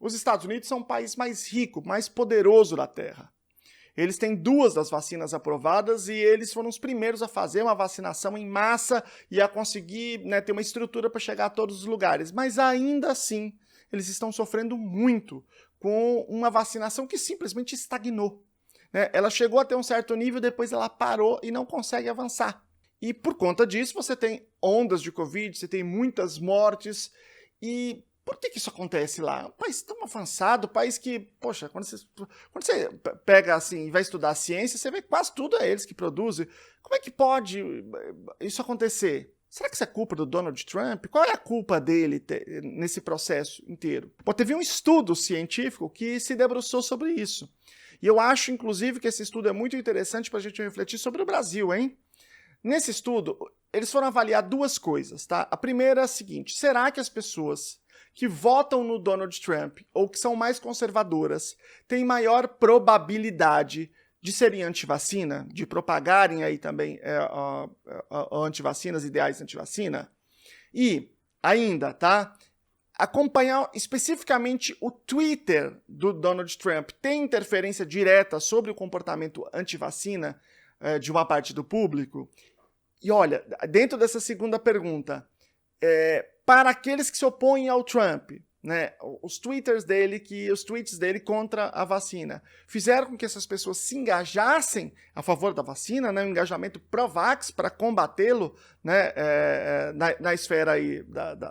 Os Estados Unidos são o país mais rico, mais poderoso da Terra. Eles têm 2 das vacinas aprovadas e eles foram os primeiros a fazer uma vacinação em massa e a conseguir, né, ter uma estrutura para chegar a todos os lugares. Mas ainda assim, eles estão sofrendo muito com uma vacinação que simplesmente estagnou. Né? Ela chegou a ter um certo nível, depois ela parou e não consegue avançar. E por conta disso, você tem ondas de Covid, você tem muitas mortes. E por que isso acontece lá? Um país tão avançado, um país que, poxa, quando você pega assim e vai estudar a ciência, você vê que quase tudo é eles que produzem. Como é que pode isso acontecer? Será que isso é culpa do Donald Trump? Qual é a culpa dele nesse processo inteiro? Bom, teve um estudo científico que se debruçou sobre isso. E eu acho, inclusive, que esse estudo é muito interessante para a gente refletir sobre o Brasil, hein? Nesse estudo, eles foram avaliar 2 coisas, tá? A primeira é a seguinte: será que as pessoas que votam no Donald Trump ou que são mais conservadoras têm maior probabilidade de serem antivacina, de propagarem aí também antivacinas, ideais antivacina? E ainda, tá? Acompanhar especificamente o Twitter do Donald Trump tem interferência direta sobre o comportamento antivacina de uma parte do público? E olha, dentro dessa segunda pergunta, para aqueles que se opõem ao Trump, né, os tweets dele contra a vacina fizeram com que essas pessoas se engajassem a favor da vacina, né, um engajamento pró-vax para combatê-lo, né, na esfera aí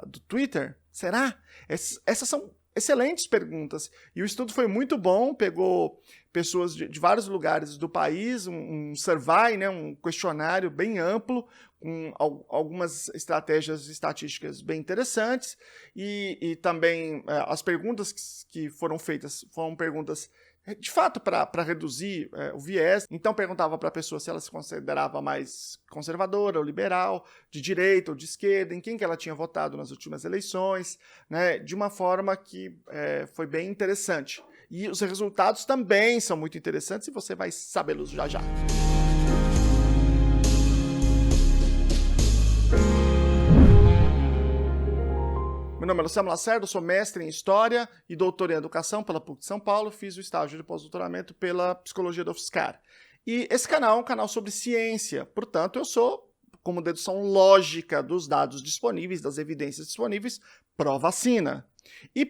do Twitter? Será? Essas são excelentes perguntas. E o estudo foi muito bom, pegou pessoas de vários lugares do país, um survey, né, um questionário bem amplo, com algumas estratégias estatísticas bem interessantes, e também as perguntas que foram feitas foram perguntas de fato para reduzir o viés. Então perguntava para a pessoa se ela se considerava mais conservadora ou liberal, de direita ou de esquerda, em quem que ela tinha votado nas últimas eleições, né, de uma forma que foi bem interessante. E os resultados também são muito interessantes e você vai sabê-los já já. Meu nome é Luciano Lacerda, sou mestre em História e doutor em Educação pela PUC de São Paulo, fiz o estágio de pós-doutoramento pela Psicologia da UFSCar. E esse canal é um canal sobre ciência, portanto eu sou, como dedução lógica dos dados disponíveis, das evidências disponíveis, pró-vacina. E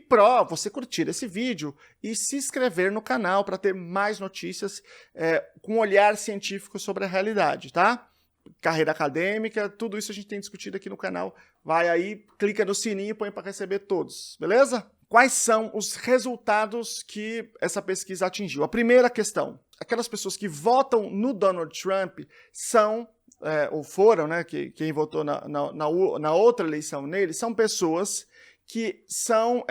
você curtir esse vídeo e se inscrever no canal para ter mais notícias com um olhar científico sobre a realidade, tá? Carreira acadêmica, tudo isso a gente tem discutido aqui no canal. Vai aí, clica no sininho e põe para receber todos, beleza? Quais são os resultados que essa pesquisa atingiu? A primeira questão, aquelas pessoas que votam no Donald Trump são, ou foram, né, quem votou na outra eleição nele, são pessoas que são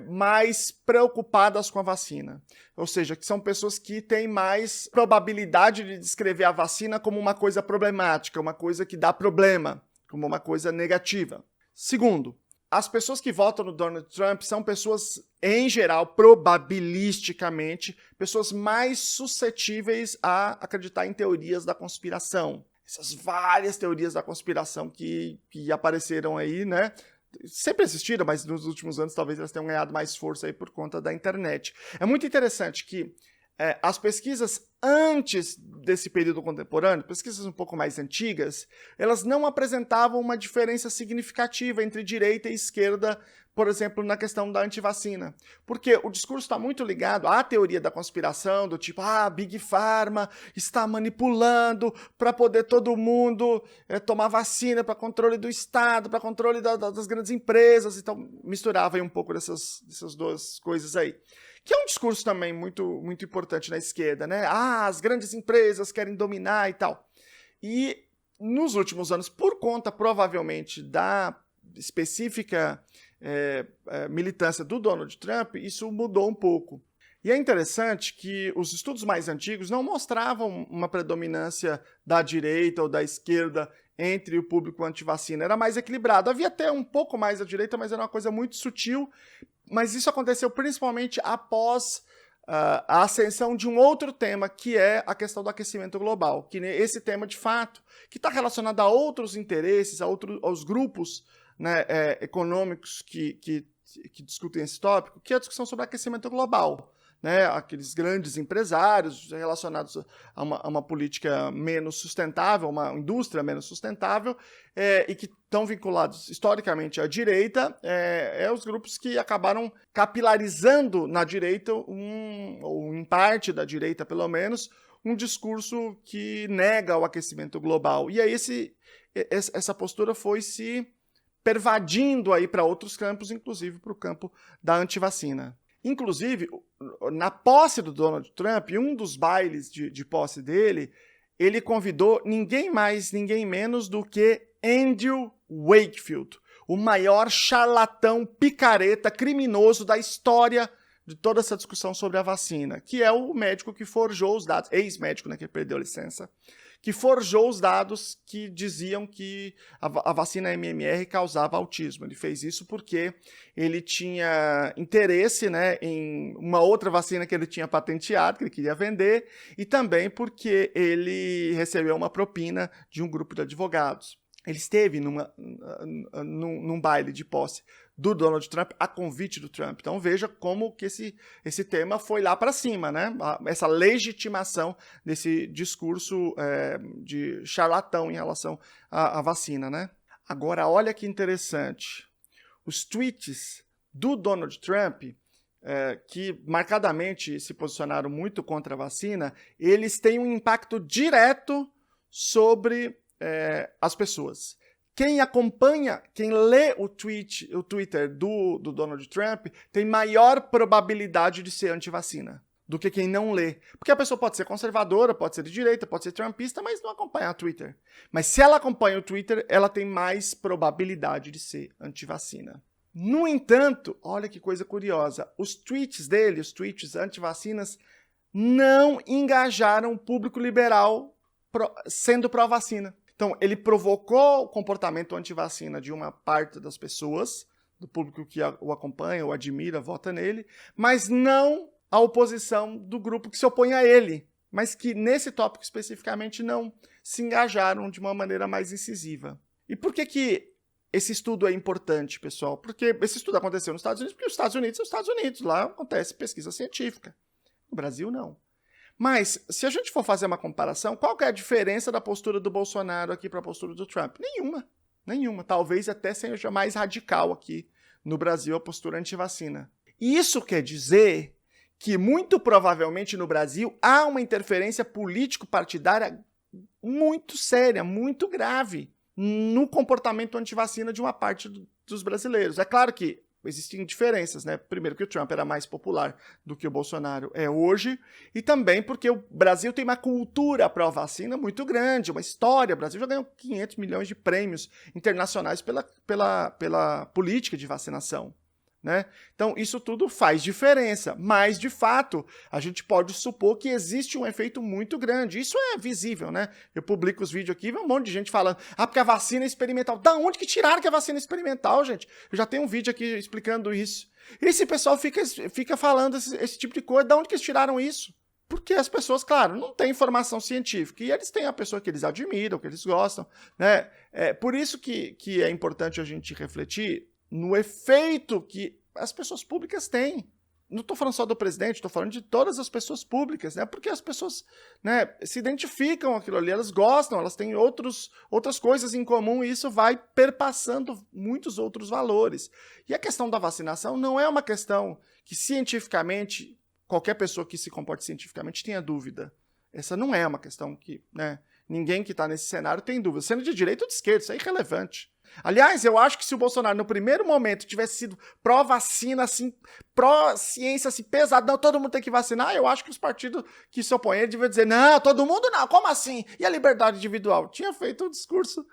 mais preocupadas com a vacina. Ou seja, que são pessoas que têm mais probabilidade de descrever a vacina como uma coisa problemática, uma coisa que dá problema, como uma coisa negativa. Segundo, as pessoas que votam no Donald Trump são pessoas, em geral, probabilisticamente, pessoas mais suscetíveis a acreditar em teorias da conspiração. Essas várias teorias da conspiração que apareceram aí, né? Sempre existiram, mas nos últimos anos talvez elas tenham ganhado mais força aí por conta da internet. É muito interessante que as pesquisas antes desse período contemporâneo, pesquisas um pouco mais antigas, elas não apresentavam uma diferença significativa entre direita e esquerda, por exemplo, na questão da antivacina. Porque o discurso está muito ligado à teoria da conspiração, do tipo, Big Pharma está manipulando para poder todo mundo tomar vacina para controle do Estado, para controle das grandes empresas. Então, misturava aí um pouco dessas 2 coisas aí. Que é um discurso também muito, muito importante na esquerda, né? As grandes empresas querem dominar e tal. E nos últimos anos, por conta provavelmente da específica militância do Donald Trump, isso mudou um pouco. E é interessante que os estudos mais antigos não mostravam uma predominância da direita ou da esquerda entre o público antivacina. Era mais equilibrado. Havia até um pouco mais da direita, mas era uma coisa muito sutil. Mas isso aconteceu principalmente após a ascensão de um outro tema, que é a questão do aquecimento global. Que esse tema, de fato, que está relacionado a outros interesses, aos grupos, né, econômicos que que discutem esse tópico, que é a discussão sobre aquecimento global. Né, aqueles grandes empresários relacionados a uma política menos sustentável, uma indústria menos sustentável, e que estão vinculados historicamente à direita, os grupos que acabaram capilarizando na direita, ou em parte da direita pelo menos, um discurso que nega o aquecimento global. E aí essa postura foi se pervadindo aí para outros campos, inclusive para o campo da antivacina. Inclusive, na posse do Donald Trump, um dos bailes de posse dele, ele convidou ninguém mais, ninguém menos do que Andrew Wakefield, o maior charlatão, picareta, criminoso da história de toda essa discussão sobre a vacina, que é o médico que forjou os dados, ex-médico, né, que perdeu a licença, que forjou os dados que diziam que a vacina MMR causava autismo. Ele fez isso porque ele tinha interesse, né, em uma outra vacina que ele tinha patenteado, que ele queria vender, e também porque ele recebeu uma propina de um grupo de advogados. Ele esteve num baile de posse do Donald Trump a convite do Trump. Então veja como que esse tema foi lá para cima, né? Essa legitimação desse discurso de charlatão em relação à vacina, né? Agora, olha que interessante. Os tweets do Donald Trump, que marcadamente se posicionaram muito contra a vacina, eles têm um impacto direto sobre as pessoas. Quem acompanha, quem lê o Twitter do Donald Trump tem maior probabilidade de ser antivacina do que quem não lê. Porque a pessoa pode ser conservadora, pode ser de direita, pode ser trumpista, mas não acompanha o Twitter. Mas se ela acompanha o Twitter, ela tem mais probabilidade de ser antivacina. No entanto, olha que coisa curiosa, os tweets dele, os tweets antivacinas, não engajaram o público liberal sendo pró-vacina. Então, ele provocou o comportamento antivacina de uma parte das pessoas, do público que o acompanha, o admira, vota nele, mas não a oposição do grupo que se opõe a ele, mas que nesse tópico especificamente não se engajaram de uma maneira mais incisiva. E por que esse estudo é importante, pessoal? Porque esse estudo aconteceu nos Estados Unidos, porque os Estados Unidos são os Estados Unidos, lá acontece pesquisa científica. No Brasil, não. Mas, se a gente for fazer uma comparação, qual que é a diferença da postura do Bolsonaro aqui para a postura do Trump? Nenhuma. Nenhuma. Talvez até seja mais radical aqui no Brasil a postura antivacina. Isso quer dizer que, muito provavelmente no Brasil, há uma interferência político-partidária muito séria, muito grave no comportamento antivacina de uma parte dos brasileiros. É claro que existem diferenças, né? Primeiro que o Trump era mais popular do que o Bolsonaro é hoje, e também porque o Brasil tem uma cultura pró-vacina muito grande, uma história. O Brasil já ganhou 500 milhões de prêmios internacionais pela política de vacinação, né? Então, isso tudo faz diferença, mas, de fato, a gente pode supor que existe um efeito muito grande. Isso é visível, né? Eu publico os vídeos aqui e vem um monte de gente falando, porque a vacina é experimental. Da onde que tiraram que a vacina é experimental, gente? Eu já tenho um vídeo aqui explicando isso. E esse pessoal fica falando esse tipo de coisa. Da onde que eles tiraram isso? Porque as pessoas, claro, não têm informação científica, e eles têm a pessoa que eles admiram, que eles gostam, né? Por isso que é importante a gente refletir no efeito que as pessoas públicas têm. Não estou falando só do presidente, estou falando de todas as pessoas públicas, né? Porque as pessoas, né, se identificam com aquilo ali, elas gostam, elas têm outras coisas em comum, e isso vai perpassando muitos outros valores. E a questão da vacinação não é uma questão que cientificamente, qualquer pessoa que se comporte cientificamente tenha dúvida. Essa não é uma questão que, né, ninguém que está nesse cenário tem dúvida. Sendo de direita ou de esquerda, isso é irrelevante. Aliás, eu acho que se o Bolsonaro, no primeiro momento, tivesse sido pró-vacina, assim, pró-ciência, assim, pesado, não, todo mundo tem que vacinar, eu acho que os partidos que se opõem, ele devia dizer, não, todo mundo não, como assim? E a liberdade individual? Tinha feito um discurso,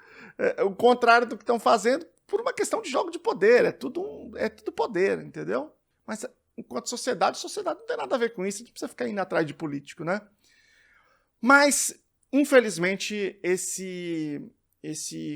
o contrário do que estão fazendo, por uma questão de jogo de poder, é tudo poder, entendeu? Mas, enquanto sociedade não tem nada a ver com isso, a gente precisa ficar indo atrás de político, né? Mas, infelizmente, esse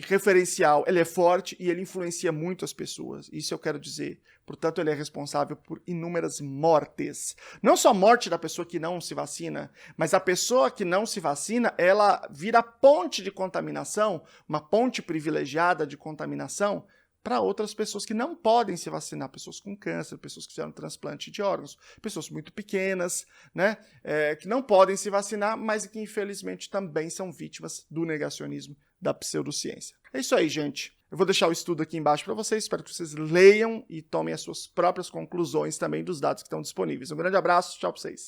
referencial, ele é forte e ele influencia muito as pessoas. Isso eu quero dizer. Portanto, ele é responsável por inúmeras mortes. Não só a morte da pessoa que não se vacina, mas a pessoa que não se vacina, ela vira ponte de contaminação, uma ponte privilegiada de contaminação para outras pessoas que não podem se vacinar, pessoas com câncer, pessoas que fizeram transplante de órgãos, pessoas muito pequenas, né, que não podem se vacinar, mas que infelizmente também são vítimas do negacionismo, da pseudociência. É isso aí, gente. Eu vou deixar o estudo aqui embaixo para vocês, espero que vocês leiam e tomem as suas próprias conclusões também dos dados que estão disponíveis. Um grande abraço, tchau para vocês.